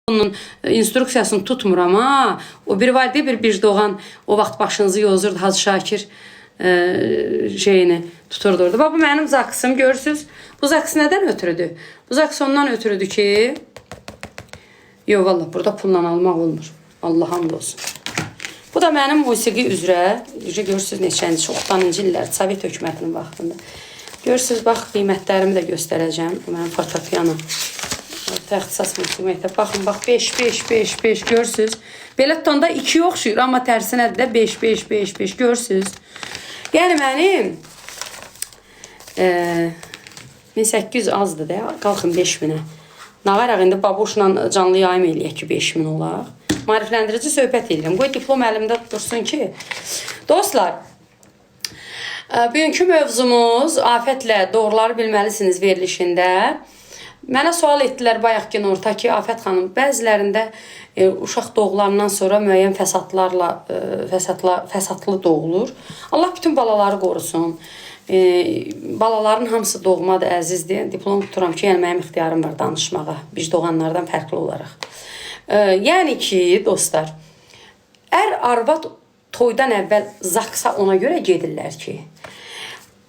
Bunun instruksiyasını tutmur ama o bir var diye bir doğan o vaxt başınızı yozurdu Hacı Şakir şeyini tuturdu orada. Bak bu benim zaksım görürsünüz. Bu zaks neden ötürüdür? Bu zaks ondan ötürüdür ki yok valla burada pulla almaq olmur. Allah hamd olsun. Bu da benim musiqi üzrə. Görürsünüz neçənci çoxdanıncı illər Sovet hökumətinin vaxtında. Görürsünüz bax qiymətlərimi də göstərəcəm. Bu mənim fortepiano. İxtisas musiqi məktəbi. Baxın, bax 5 görürsünüz. Belə tonda 2 oxşuyur, amma tərsinədir də 5 görürsünüz. Yəni mənim 1800 azdır da, qalxın 5000-ə. Nağaraq indi baboşla canlı yayım eləyək ki 5000 olaq. Marifləndirici söhbət edirəm. Qoy diplom əlimdə dursun ki. Dostlar, bugünkü mövzumuz afətlə doğruları bilməlisiniz verilişində. Mənə sual etdilər bayaq günorta ki, Afət xanım, bəzilərində uşaq doğulandan sonra müəyyən fəsadlı doğulur. Allah bütün balaları qorusun. Balaların hamısı doğmadır, əzizdir. Diplom tuturam ki, yəni mənim ixtiyarım var danışmağa, biz doğanlardan fərqli olaraq. Yəni ki, dostlar, arvad toydan əvvəl zaksa ona görə gedirlər ki,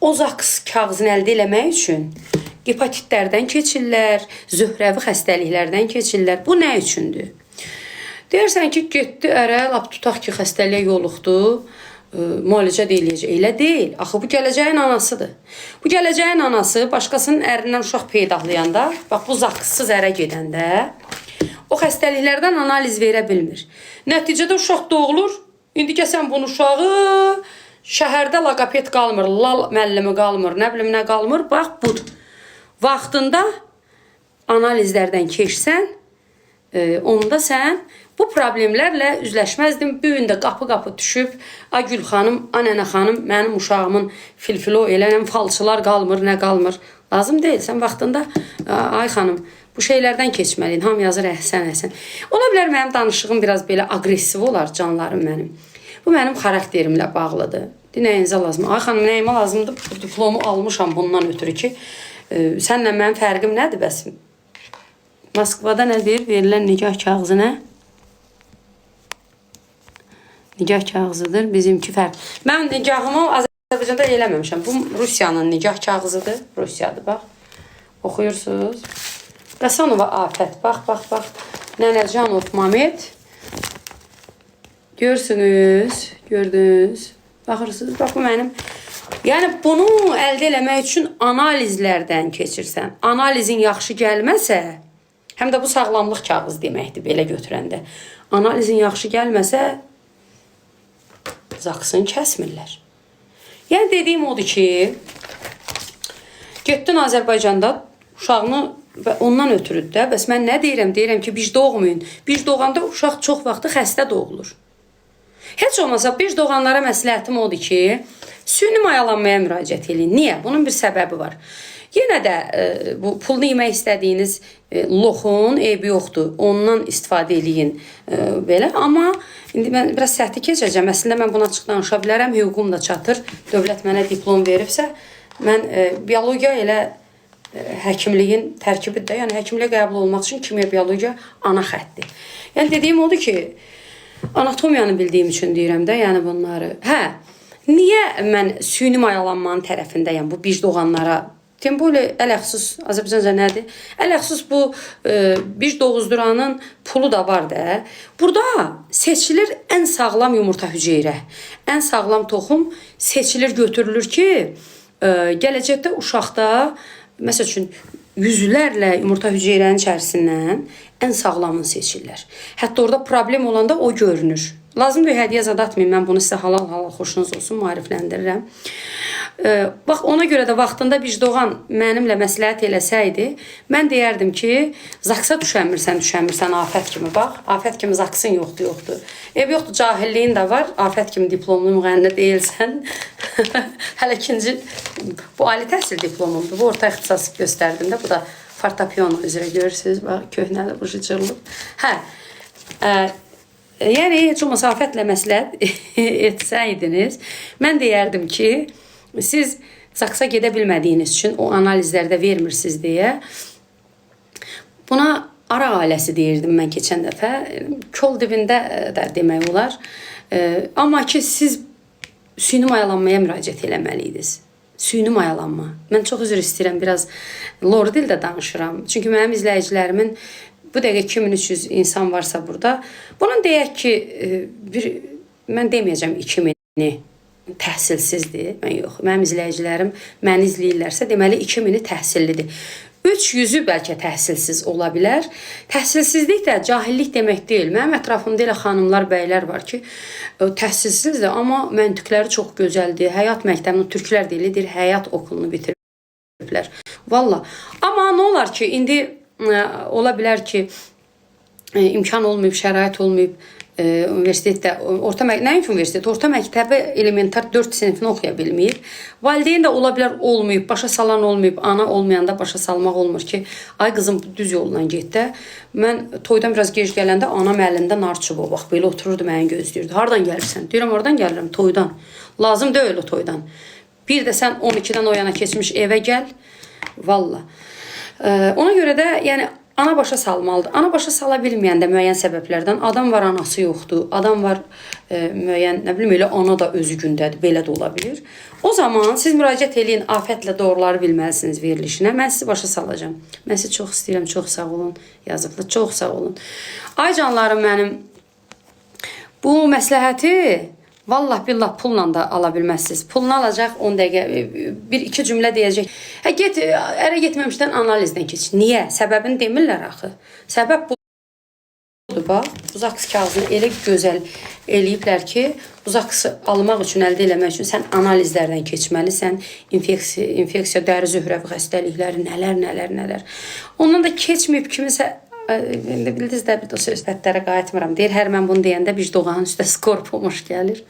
o zaks kağızını əldə eləmək üçün hepatitlərdən keçirlər, zöhrəvi xəstəliklərdən keçirlər. Bu nə üçündür? Deyərsən ki, getdi ərə, lap tutaq ki, xəstəliyə yoluxdu, müalicə deyiləcək. Elə deyil. Axı, bu gələcəyin anasıdır. Bu gələcəyin anası başqasının ərindən uşaq peydahlayanda, bax, bu zakssız ərə gedəndə, o xəstəliklərdən analiz verə bilmir. Nəticədə uşaq doğulur. İndi sən bunu uşağı şəhərdə laqapet qalmır, lal müəllimi qalmır, nə bilim nə qalmır. Bax, budur. Vaxtında analizlərdən keçsən, onda sən bu problemlərlə üzləşməzdin. Bu gün də qapı düşüb, Gül xanım, Nənə xanım, mənim uşağımın filfilo elənən falçılar qalmır, nə qalmır. Lazım deyil. Sən vaxtında, ay xanım, bu şeylərdən keçməliyin. Ham yazır, əhsən. Ola bilər mənim danışığım biraz belə agresiv olar, canlarım mənim. Bu mənim xarakterimlə bağlıdır. Nəyinizə lazım? Ay xanım, nəyimə lazımdır? Bu diplomu almışam bundan ötürü ki, sənlə mənim fərqim nədir bəs? Moskvada nədir? Verilən nikah kağızı nə? Nikah kağızıdır. Bizimki fərq. Mən nikahımı Azərbaycanda eləməmişəm. Bu Rusiyanın nikah kağızıdır. Rusiyadır, bax. Oxuyursunuz. Qasanova Afət. Bax. Nənəcanov Mamet. Gördünüz. Baxırsınız. Bax, bu mənim. Yəni, bunu əldə eləmək üçün analizlərdən keçirsən. Analizin yaxşı gəlməsə, həm də bu sağlamlıq kağızı deməkdir, belə götürəndə. Analizin yaxşı gəlməsə, zaksını kəsmirlər. Yəni, dediyim odur ki, getdin Azərbaycanda uşağını ondan ötürüdür də. Bəs mən nə deyirəm? Deyirəm ki, biz doğmayın. Biz doğanda uşaq çox vaxtı xəstə doğulur. Heç olmasa, biz doğanlara məsləhətim odur ki, süni mayalanmaya müraciət edin. Niyə? Bunun bir səbəbi var. Yenə də bu pulunu yemək istədiyiniz loxun eybi yoxdur. Ondan istifadə eləyin belə. Amma indi mən biraz səhti keçəcəm. Əslində mən buna açıq danışa bilərəm. Hüququm da çatır. Dövlət mənə diplom veribsə, mən biologiya elə həkimliyin tərkibidir də. Yəni həkimliyə qəbul olmaq üçün kimya biologiya ana xəttdir. Yəni dediyim odur ki, anatomiyanı bildiyim üçün deyirəm də, yəni bunları. Niyə mən süni mayalanmanın tərəfindəyəm bu biz doğanlara? Deyim, böyle ələxsus, Azərbaycanca nədir? Ələxsus bu biz doğuzduranın pulu da var da. Burada seçilir ən sağlam yumurta hüceyrə. Ən sağlam toxum seçilir, götürülür ki, gələcəkdə uşaqda, məsəl üçün, yüzlərlə yumurta hüceyrənin içərisindən ən sağlamını seçirlər. Hətta orada problem olanda o görünür. Lazım bir hədiyyə zad atmayayım, mən bunu sizə halal xoşunuz olsun, marifləndirirəm. Bax, ona görə də vaxtında biz doğan mənimlə məsləhət eləsəydi, mən deyərdim ki, zaksa düşəmirsən Afət kimi, bax, Afət kimi zaksın yoxdur. Ev yoxdur, cahilliyin də var, Afət kimi diplomlu müğənni deyilsən. Hələ ikinci, bu ali təhsil diplomumdur, bu orta ixtisas göstərdim də, bu da fortepiano üzrə görürsünüz, bax, köhnəli bu cırılıb. Yəni, heç olmasa Afətlə məsləhət etsəydiniz, mən deyərdim ki, siz zaksa gedə bilmədiyiniz üçün o analizlərdə vermirsiniz deyə buna ara ailəsi deyirdim mən keçən dəfə. Kol dibində də demək olar. Amma ki siz süni mayalanmaya müraciət eləməliydiniz. Süni mayalanma. Mən çox üzr istəyirəm, biraz lor dildə danışıram. Çünki mənim izləyicilərimin bu dəqiqə 2300 insan varsa burada, bunun deyək ki, mən deməyəcəm 2000-ni təhsilsizdir. Mən yox. Mənim izləyicilərim məni izləyirlərsə, deməli 2000-i təhsillidir. 300-ü bəlkə təhsilsiz ola bilər. Təhsilsizlik də cahillik demək deyil. Mənim ətrafımda elə xanımlar, bəylər var ki, təhsilsizdir, amma məntiqləri çox gözəldir. Həyat məktəbini türklər deyilir, həyat okulunu bitiriblər. Valla. Amma nə olar ki, indi ola bilər ki, imkan olmayıb, şərait olmayıb, universitetdə, nəinki universitet, orta məktəbi elementar 4 sinifini oxuya bilməyib. Valideyn də ola bilər olmayıb, başa salan olmayıb, ana olmayanda başa salmaq olmur ki, ay qızım düz yolla getdə. Mən toydan biraz gec gələndə anam əlində nar çubuğu, bax belə otururdu, məni gözləyirdi. Hardan gəlirsən? Deyirəm, oradan gəlirəm, toydan. Lazım deyil o toydan. Bir də sən 12-dən o yana keçmiş evə gəl. Valla. Ona görə də, yəni, ana başa salmalıdır. Ana başa sala bilməyən də müəyyən səbəblərdən, adam var, anası yoxdur, adam var, müəyyən, nə bilim, elə ana da özü gündədir, belə də ola bilir. O zaman siz müraciət eləyin, afətlə doğruları bilməlisiniz verilişinə. Mən sizi başa salacağım. Mən sizi çox istəyirəm, çox sağ olun, yazıqlı, çox sağ olun. Ay canlarım mənim, bu məsləhəti vallah billah pulla da ala bilməzsiniz. Pulunu alacaq 10 dəqiqə, 1-2 cümlə deyəcək. Get, ərə getməmişdən analizdən keç. Niyə? Səbəbini demirlər axı. Səbəb budur, bax. Buzaqs kağızını elə gözəl eləyiblər ki, buzaqsı almaq üçün, əldə eləmək üçün sən analizlərdən keçməlisən. İnfeksiya, dəri zöhrəvi xəstəlikləri, nələr. Ondan da keçməyib kimisə, bildiniz də bir də söhbətlərə qayıtmıram. Deyir, hər mən bunu deyəndə vicdoğanın üstə skorpomuş gəlir.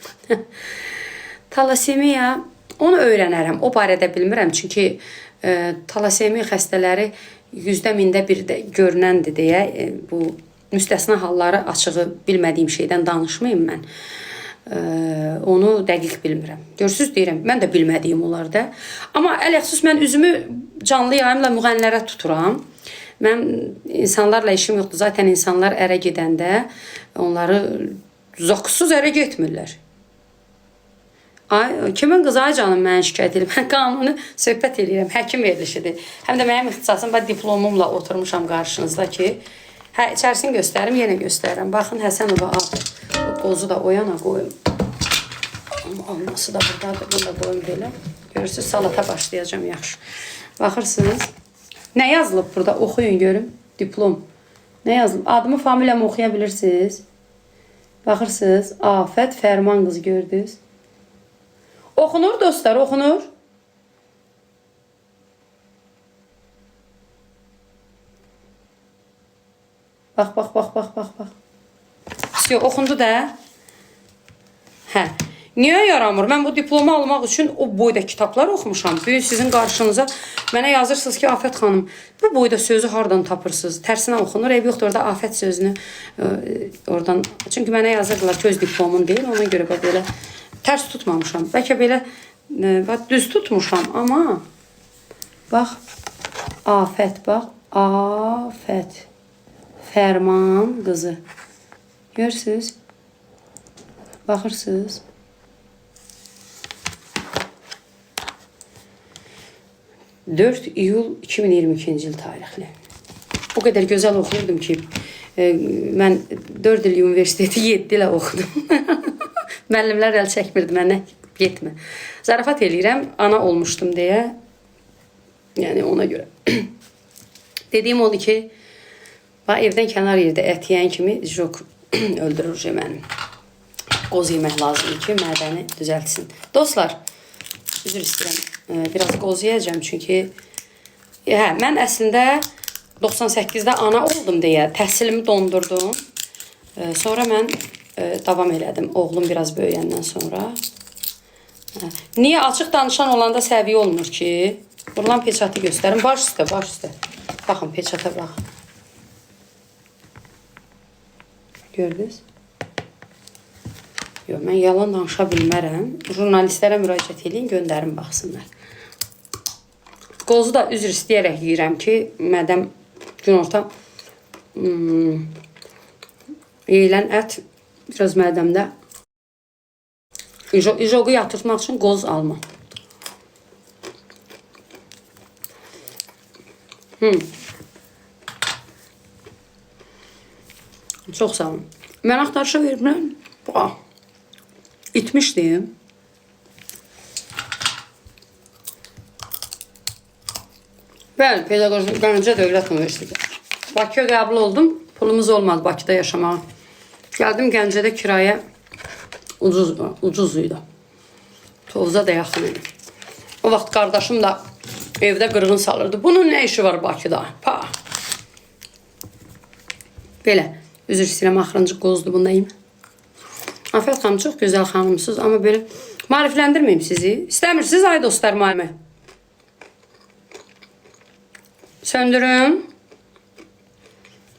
Talasemiya, onu öyrənərəm. O barədə bilmirəm. Çünki talasemiya xəstələri 100%-də bir də görünəndir deyə bu müstəsna halları açığı bilmədiyim şeydən danışmayım mən. Onu dəqiq bilmirəm. Görürsüz deyirəm, mən də bilmədiyim olar da. Amma ələxsus mən üzümü canlı yayımla müğənnilərə tuturam. Mən insanlarla işim yoxdur. Zaten insanlar ərə gedəndə onları zoqsuz ərə getmirlər. Kimin qızı, ay canım, mənə şikayət edir. Mən qanuni söhbət edirəm. Həkim verilişidir. Həm də mənim ixtisasım, diplomumla oturmuşam qarşınızda ki, içərisini göstərim, yenə göstərirəm. Baxın, Həsənova, qozu da o yana qoyum. Alması da buradadır. Bunu da qoyum belə. Görürsünüz, salata başlayacağım, yaxşı. Baxırsınız. Nə yazılıb burada? Oxuyun, görün. Diplom. Nə yazılıb? Adımı, familiyamı oxuya bilirsiniz. Baxırsınız. Afət Fərman qızı gördünüz. Oxunur dostlar, oxunur. Bax. Oxundu da. Hə. Niyə yaramır? Mən bu diplomu almaq üçün o boyda kitablar oxumuşam. Büyük sizin qarşınıza mənə yazırsınız ki, Afət xanım, bu boyda sözü hardan tapırsınız? Tərsinə oxunur, ev yoxdur, orada Afət sözünü oradan. Çünki mənə yazırdılar ki, öz diplomun deyil, ona görə belə tərs tutmamışam. Bəlkə belə düz tutmuşam, amma bax, Afət, bax, Afət Fərman qızı. Görürsünüz? Baxırsınız? 4 iyul 2022-ci il tarixli. O qədər gözəl oxuyurdum ki, mən 4 il universiteti 7 ilə oxudum. Müəllimlər əl çəkmirdi mənə, getmə. Zarafat eləyirəm, ana olmuşdum deyə. Yəni ona görə. Dediyim oldu ki, evdən kənar yerdə ət yeyən kimi jok öldürür mənim. Qoz yemək lazımdır ki, mədəni düzəltsin. Dostlar, üzr istəyirəm. Biraz qoz yiyəcəm, çünki mən əslində 98-də ana oldum deyə təhsilimi dondurdum. Sonra mən davam elədim, oğlum biraz böyüyəndən sonra. Niyə açıq danışan olanda səviyyə olmur ki? Burulan peçatı göstərim. Baş üstə. Baxın, peçata baxın. Gördünüz? Yox, mən yalan danışa bilmərəm. Jurnalistlərə müraciət edin, göndərin, baxsınlar. Qozu da üzr istəyərək yeyirəm ki, mədəm günorta yeyilən ət biraz mədəmdə ijoqu yatırtmaq üçün qoz alma. Çox sağ olun. Mən axtarışa vermirəm. İtmişdim. Bəli, pedaqoji Gəncə Dövlət Universiteti. Bakıya qəbul oldum. Pulumuz olmadı Bakıda yaşamağa. Gəldim Gəncədə kirayə ucuz idi. Tovuza da yaxın idi. O vaxt qardaşım da evdə qırğın salırdı. Bunun nə işi var Bakıda? Pa. Belə. Üzr istəyirəm, axırıncı qozdu bunda yiyim. Afət xanım, çox gözəl xanımsınız, amma belə marifləndirməyim sizi. İstəmirsiniz, ay dostlar, müəllimə. Söndürün.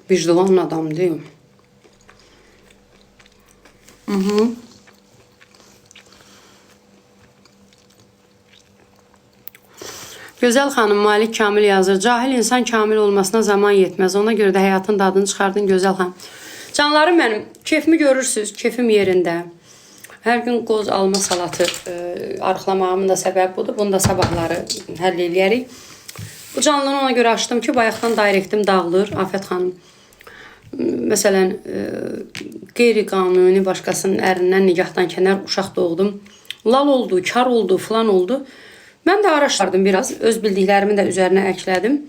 Vicdanlı adam deyim. Gözəl xanım Malik Kamil yazır. Cahil insan kamil olmasına zaman yetməz. Ona görə də həyatın dadını çıxardın gözəl xanım. Canlarım mənim, keyfimi görürsünüz, keyfim yerində. Hər gün qoz alma salatı arıqlamağımın da səbəbi budur. Bunu da sabahları həll eləyərik. Bu canlını ona görə açdım ki, bayaqdan direktim dağılır. Afət xanım, məsələn, qeyri-qanuni başqasının ərindən nigahdan kənar uşaq doğdum. Lal oldu, kar oldu, filan oldu. Mən də araşdırdım biraz, öz bildiklərimi də üzərinə əklədim.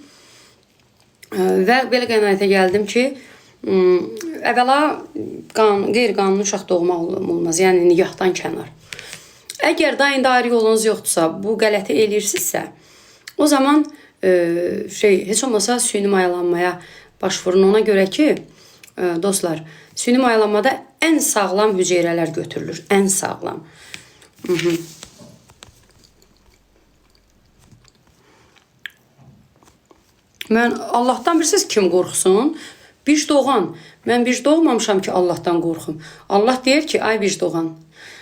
Və belə qənaətə gəldim ki, əvvəla qeyri-qanuni uşaq doğmaq olmaz, yəni nigahdan kənar. Əgər dayında ayrı yolunuz yoxdursa, bu qələti eləyirsinizsə, o zaman heç olmasa süni mayalanmaya başvurun. Ona görə ki, dostlar, süni mayalanmada ən sağlam hüceyrələr götürülür, ən sağlam. Mən Allahdan bilirsiniz kim qorxsun? Bic doğan. Mən bic doğmamışam ki Allahdan qorxum. Allah deyir ki, ay bic doğan,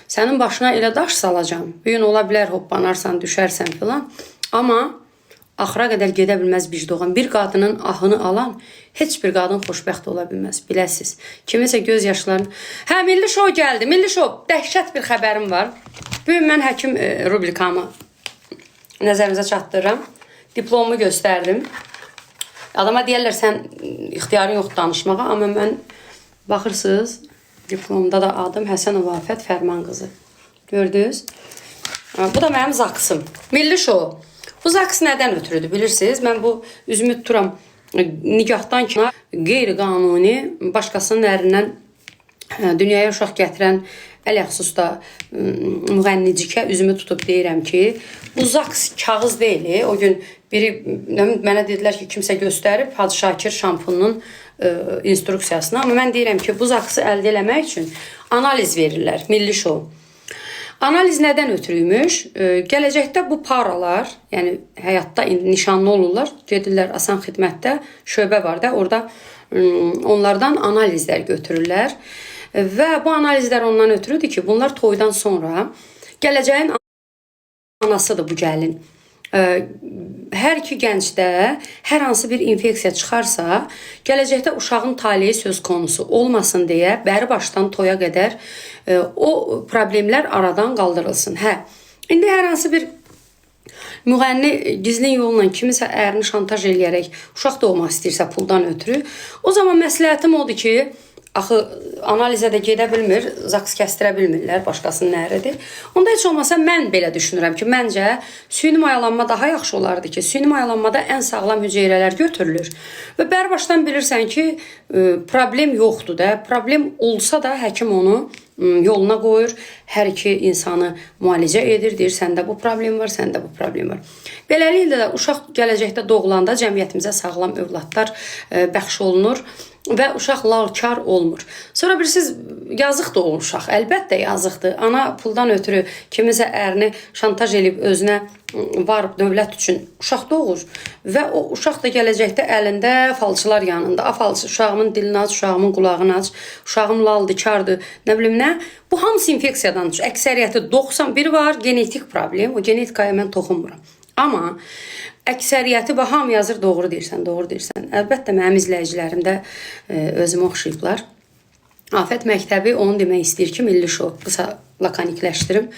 sənin başına elə daş salacam. Bir gün ola bilər hoppanarsan, düşərsən filan. Amma axıra qədər gedə bilməz bic doğan. Bir qadının ahını alan heç bir qadın xoşbəxt ola bilməz. Biləsiz. Kimisə göz yaşlarını... Hə, Milli Show gəldi. Milli Show, dəhşət bir xəbərim var. Bugün mən həkim rubrikamı nəzərinizə çatdırıram. Diplomu göstərdim. Adama deyərlər, sən ixtiyarın yoxdur danışmağa, amma mən baxırsınız, diplomda da adım Həsənova Afət Fərman qızı. Gördünüz? Bu da mənim zaksım. Milli Show. Bu zaks nədən ötürüdür, bilirsiniz? Mən bu üzümü tuturam nigahdan kənar qeyri-qanuni başqasının ərindən dünyaya uşaq gətirən ələxsusda müğənnicikə üzümü tutub deyirəm ki, bu zaks kağız deyil. O gün biri mənə dedilər ki, kimsə göstərib Hacı Şakir şampununun instruksiyasını. Amma mən deyirəm ki, bu zaksı əldə eləmək üçün analiz verirlər. Milli Show. Analiz nədən ötürüymüş? Gələcəkdə bu paralar, yəni həyatda nişanlı olurlar, gedirlər Asan Xidmətdə şöbə var da, orada onlardan analizlər götürürlər. Və bu analizlər ondan ötürüdür ki, bunlar toydan sonra gələcəyin anasıdır bu gəlin. Hər iki gəncdə hər hansı bir infeksiya çıxarsa, gələcəkdə uşağın taleyi söz konusu olmasın deyə bəri başdan toya qədər o problemlər aradan qaldırılsın. Hə, indi hər hansı bir müğənni gizlin yolla kimisə ərini şantaj eləyərək uşaq doğmaq istəyirsə puldan ötürü, o zaman məsləhətim odur ki, axı analizə də gedə bilmir, zaks kəstirə bilmirlər, başqasının əridir. Onda heç olmasa mən belə düşünürəm ki, məncə süni mayalanma daha yaxşı olardı ki, süni mayalanmada ən sağlam hüceyrələr götürülür. Və bərbaşdan bilirsən ki, problem yoxdur da, problem olsa da həkim onu yoluna qoyur, hər iki insanı müalicə edir, deyir, səndə bu problem var, səndə bu problem var. Beləliklə də uşaq gələcəkdə doğulanda cəmiyyətimizə sağlam övladlar bəxş olunur və uşaq lalkar olmur. Sonra bilirsiniz, yazıqdır o uşaq, əlbəttə yazıqdır. Ana puldan ötürü kimisə ərini şantaj edib özünə var dövlət üçün uşaq doğur və o uşaq da gələcəkdə əlində falçılar yanında. Falçı, uşağımın dilini aç, uşağımın qulağını aç, uşağım laldır, kardır, nə bilim nə. Bu hamısı infeksiyadan, əksəriyyəti 91 var, genetik problem. O genetikaya mən toxunmuram. Amma əksəriyyəti və hamı yazır, doğru deyirsən, doğru deyirsən. Əlbəttə, mənim izləyicilərim də özümü oxşayıblar. Afət məktəbi onu demək istəyir ki, milli şou, qısa lakonikləşdirim.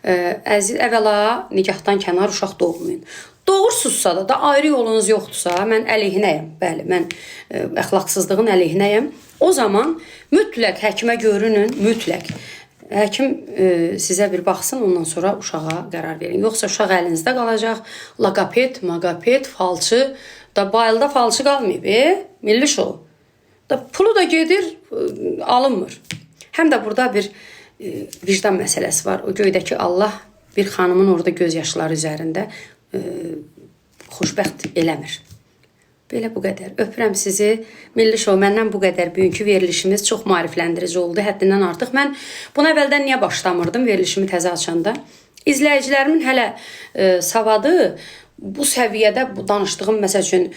Əvvəla nikahdan kənar uşaq doğmayın. Doğursuzsa da ayrı yolunuz yoxdursa, mən əleyhinəyəm. Bəli, mən əxlaqsızlığın əleyhinəyəm. O zaman mütləq həkimə görünün, mütləq. Həkim sizə bir baxsın, ondan sonra uşağa qərar verin. Yoxsa uşaq əlinizdə qalacaq. Logoped, magoped, falçı, da bayılda falçı qalmayıb, milli şou. Da pulu da gedir, alınmır. Həm də burada bir vicdan məsələsi var. O göydəki Allah bir xanımın orada göz yaşları üzərində xoşbəxt eləmir. Belə bu qədər. Öpürəm sizi. Milli şou məndən bu qədər. Bugünkü verilişimiz çox maarifləndirici oldu. Həddindən artıq. Mən buna əvvəldən niyə başlamırdım verilişimi təzə açanda? İzləyicilərimin hələ savadı bu səviyyədə danışdığım, məsəl üçün,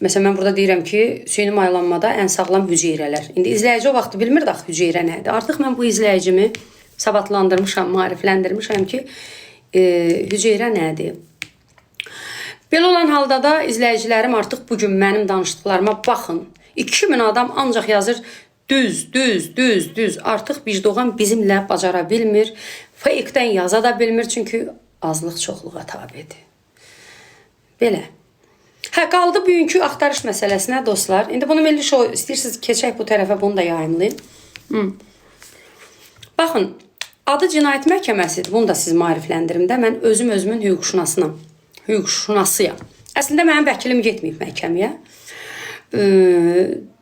məsələn, mən burada deyirəm ki, süni maylanmada ən sağlam hüceyrələr. İndi izləyici o vaxt bilmirdi axı hüceyrə nədir. Artıq mən bu izləyicimi savadlandırmışam, maarifləndirmişəm ki, hüceyrə nədir? Belə olan halda da izləyicilərim artıq bugün mənim danışdıqlarıma baxın. 2000 adam ancaq yazır düz. Artıq vicdan bizimlə bacara bilmir. Fake-dən yaza da bilmir, çünki azlıq çoxluğa tabidir. Belə. Qaldı bugünkü axtarış məsələsinə dostlar. İndi bunu milli şou istəyirsiniz keçək bu tərəfə, bunu da yayımlayın. Baxın, adı cinayət məhkəməsidir. Bunu da siz maarifləndirim də. Mən özümün hüquqşünasıyam. Əslində mənim vəkilim getməyib məhkəməyə.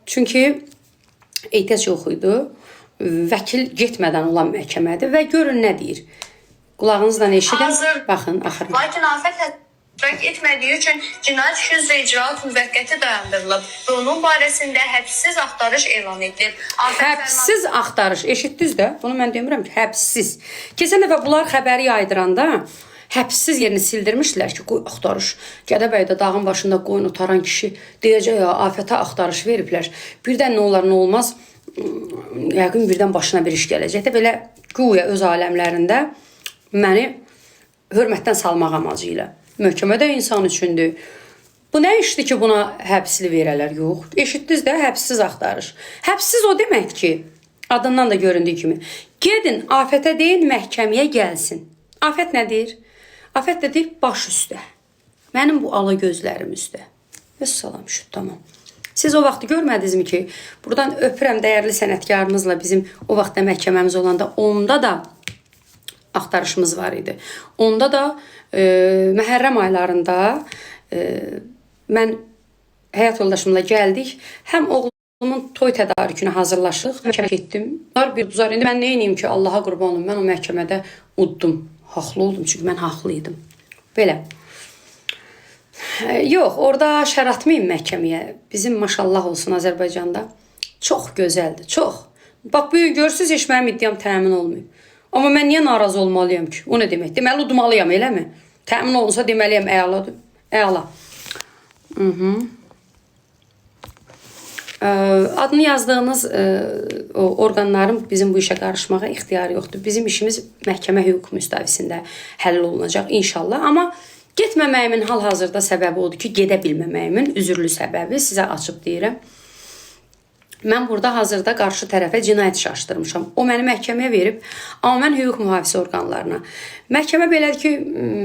Çünki ehtiyac yox idi. Vəkil getmədən olan məhkəmədir və görün nə deyir. Qulağınızla eşidin. Baxın, axırına. Lakin afət etmədiyi üçün cinayət işi üzrə icraat müvəqqəti dayandırılıb və onun barəsində həbssiz axtarış elan edilib. Həbssiz axtarış, eşitdiniz də? Bunu mən demirəm ki, həbssiz. Keçən dəfə bunlar xəbəri yaydıranda həbssiz yerini sildirmişdilər ki, qoy axtarış. Gədəbəydə dağın başında qoyun otaran kişi deyəcək ya, afətə axtarış veriblər. Birdən nə olar, nə olmaz, yəqin birdən başına bir iş gələcək də, belə güya öz aləmlərində məni hörmətdən salmaq amacı ilə. Məhkəmə də insan üçündür. Bu nə işdir ki, buna həbsli verələr? Yox. Eşitdiniz də, həbssiz axtarış. Həbssiz o deməkdir ki, adından da göründüyü kimi, gedin afətə deyin, məhkəməyə gəlsin. Afət nədir? Afət dedik baş üstə. Mənim bu ala gözlərim üstə. Vəssalam şüt, tamam. Siz o vaxtı görmədinizmi ki, buradan öpürəm dəyərli sənətkarımızla bizim o vaxtda məhkəməmiz olanda, onda da axtarışımız var idi. Onda da Məhərrəm aylarında mən həyat yoldaşımla gəldik. Həm oğlumun toy tədarükünə hazırlaşdıq. Məhkəmə getdim. İndi mən nə edeyim ki, Allaha qurban olum. Mən o məhkəmədə uddum. Haqlı oldum, çünki mən haqlı idim. Belə. Yox, orada şər atmayın məhkəməyə. Bizim maşallah olsun Azərbaycanda. Çox gözəldir, çox. Bax, bugün görürsünüz, heç mənim iddiam təmin olmayıb. Amma mən niyə narazı olmalıyam ki? O nə demək? Deməli, udmalıyam, eləmi? Təmin olunsa deməliyəm, əladır. Əla. Adını yazdığınız orqanların bizim bu işə qarışmağa ixtiyarı yoxdur. Bizim işimiz məhkəmə hüquq müstavisində həll olunacaq inşallah. Amma getməməyimin hal-hazırda səbəbi odur ki, gedə bilməməyimin üzürlü səbəbi sizə açıb deyirəm. Mən burada hazırda qarşı tərəfə cinayət işi açdırmışam. O məni məhkəməyə verib, amma mən hüquq mühafizə orqanlarına. Məhkəmə belədir ki,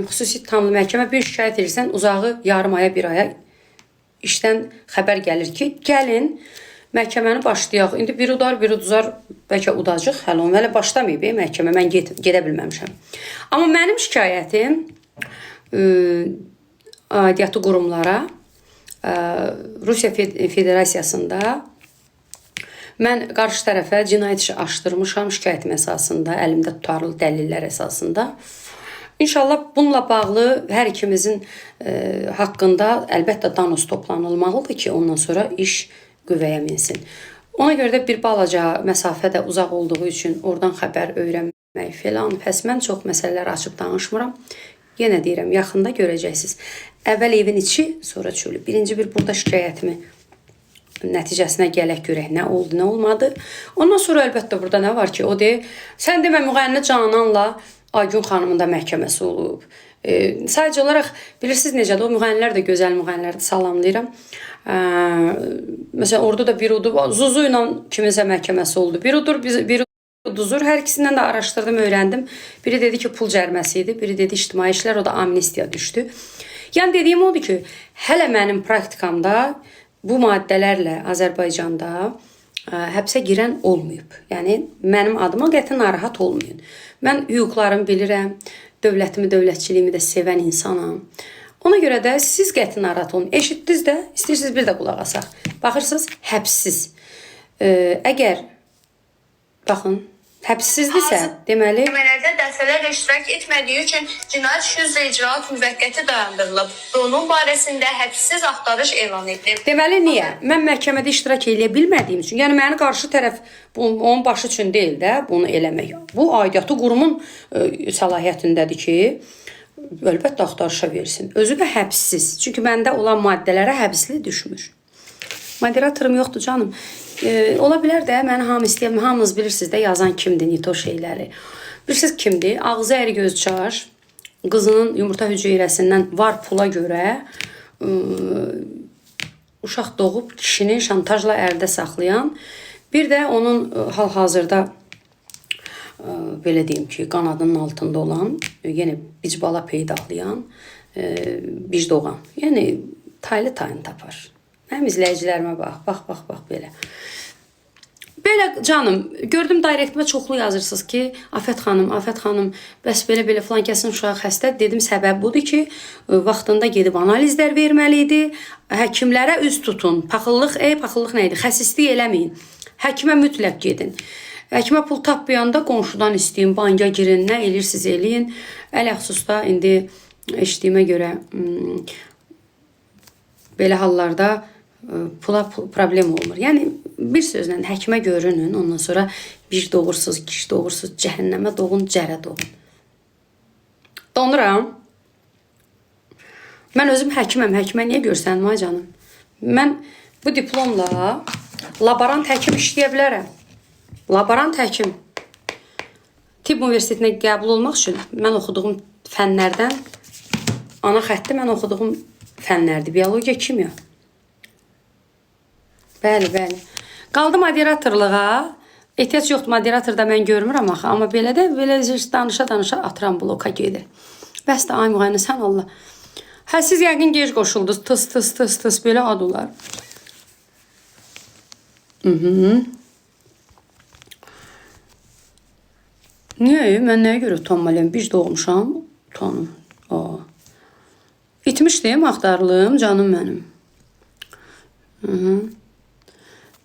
xüsusi tamlı məhkəmə bir şikayət edirsən, uzağı yarım aya, bir aya işdən xəbər gəlir ki, gəlin məhkəməni başlayaq. İndi biri udar, biri uduzar, bəlkə udacaq. Hələ onu hələ başlamayıb məhkəmə, mən gedə bilməmişəm. Amma mənim şikayətim aidiyyatı qurumlara, Rusiya Federasiyasında mən qarşı tərəfə cinayət işi açdırmışam şikayətim əsasında, əlimdə tutarlı dəlillər əsasında. İnşallah bununla bağlı hər ikimizin haqqında əlbəttə danos toplanılmalıdır ki, ondan sonra iş qüvvəyə minsin. Ona görə də bir balaca məsafə də uzaq olduğu üçün oradan xəbər öyrənmək filan. Pəs mən çox məsələlər açıb danışmıram. Yenə deyirəm, yaxında görəcəksiniz. Əvvəl evin içi, sonra çölü. Birinci bir burada şikayətimi nəticəsinə gələk görək nə oldu, nə olmadı. Ondan sonra əlbəttə burada nə var ki, o deyir, sən demə müğənni Cananla Aygün xanımın da məhkəməsi olub. Sadəcə olaraq bilirsiniz necədir? O müğənnilər də gözəl müğənnilərdir. Salamlayıram. Məsələn, orada da bir udur. Zuzu ilə kiminsə məhkəməsi oldu. Bir udur, biri uduzur. Hər ikisindən də araşdırdım, öyrəndim. Biri dedi ki, pul cərməsi idi. Biri dedi ictimai işlər, o da amnistiya düşdü. Yəni dediyim odur ki, hələ mənim praktikamda bu maddələrlə Azərbaycanda həbsə girən olmayıb. Yəni mənim adıma qəti narahat olmayın. Mən hüquqlarımı bilirəm, dövlətimi, dövlətçiliyimi də sevən insanam. Ona görə də siz qəti narahat olun. Eşitdiniz də, istəyirsiniz bir də qulaq asaq. Baxırsınız, həbssiz. Əgər baxın, həbssizdirsə, deməli Məhkəmələrdə dəfələrlə iştirak etmədiyi üçün cinayət işi üzrə icraat müvəqqəti dayandırılıb və onun barəsində həbssiz axtarış elan edilib. deməli niyə? Mən məhkəmədə iştirak edə bilmədiyim üçün, yəni məni qarşı tərəf onun başı üçün deyil də bunu eləmək. Bu aidiyyatı qurumun səlahiyyətindədir ki, əlbəttə axtarışa versin. Özü də həbssiz. Çünki məndə olan maddələrə həbsli düşmür. Moderatorum yoxdur canım. Ola bilər də məni hamı istəyəm, hamınız bilirsiniz də yazan kimdir, nito şeyləri. Bilirsiniz kimdir? Ağzı əri göz çar, qızının yumurta hüceyrəsindən var pula görə uşaq doğub kişini şantajla əldə saxlayan, bir də onun hal-hazırda belə deyim ki, qanadının altında olan, yenə bic bala peydahlayan, bic doğan. Yəni taylı tayını tapar. Mənim izləyicilərimə bax belə. Belə canım, gördüm direktimə çoxlu yazırsınız ki, Afət xanım, bəs belə filan kəsin uşağı xəstə. Dedim, səbəb budur ki, vaxtında gedib analizlər verməli idi. Həkimlərə üz tutun. Paxıllıq nə idi? Xəsislik eləməyin. Həkimə mütləq gedin. Həkimə pul tapmayanda qonşudan istəyin, banka girin, nə eləyirsiniz eləyin. Ələxsusda indi eşitdiyimə görə belə hallarda pula problem olmur. Yəni bir sözlə həkimə görünün, ondan sonra bir doğursuz, kiş doğursuz, cəhənnəmə doğun, cərə doğun. Donuram. Mən özüm həkiməm, həkimə niyə görsənim ay canım? Mən bu diplomla laborant həkim işləyə bilərəm. Laborant həkim. Tibb universitetinə qəbul olmaq üçün mən oxuduğum fənlərdən ana xətti mən oxuduğum fənlərdir. Biologiya, kimya. Bəli. Qaldı moderatorluğa. Ehtiyac yoxdur, moderatorda mən görmürəm axı. Amma belə danışa atıram bloka gedir. Bəs də ay müğənni, sən Allah. Siz yəqin gec qoşuldunuz. Tıs belə ad olar. Niyə? Mən nəyə görə utanmalıyam? Biz doğmuşam. Utanım. İtmişdim, axtarlım, canım mənim.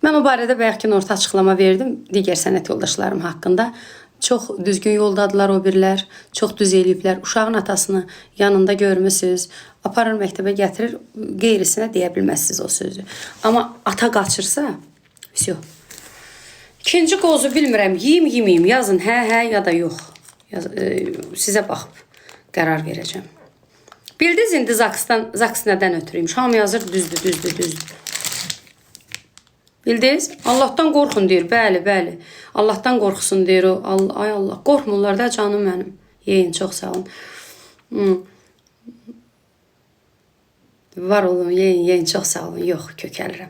Mən o barədə bəyəqkin orta açıqlama verdim digər sənət yoldaşlarım haqqında. Çox düzgün yoldadılar o birlər, çox düz eləyiblər. Uşağın atasını yanında görmüsünüz, aparır məktəbə gətirir, qeyrisinə deyə bilməzsiniz o sözü. Amma ata qaçırsa, всё. İkinci qozu bilmirəm, yeyim, yazın hə ya da yox. Sizə baxıb qərar verəcəm. Bildiniz indi zaks nədən ötürüyüm? Hamı yazır düzdür. Bildiniz? Allahdan qorxun deyir. Bəli. Allahdan qorxusun deyir o. Ay Allah. Qorxmurlar da canım mənim. Yeyin, çox sağ olun. Var olun, yeyin, çox sağ olun. Yox, kökəlirəm.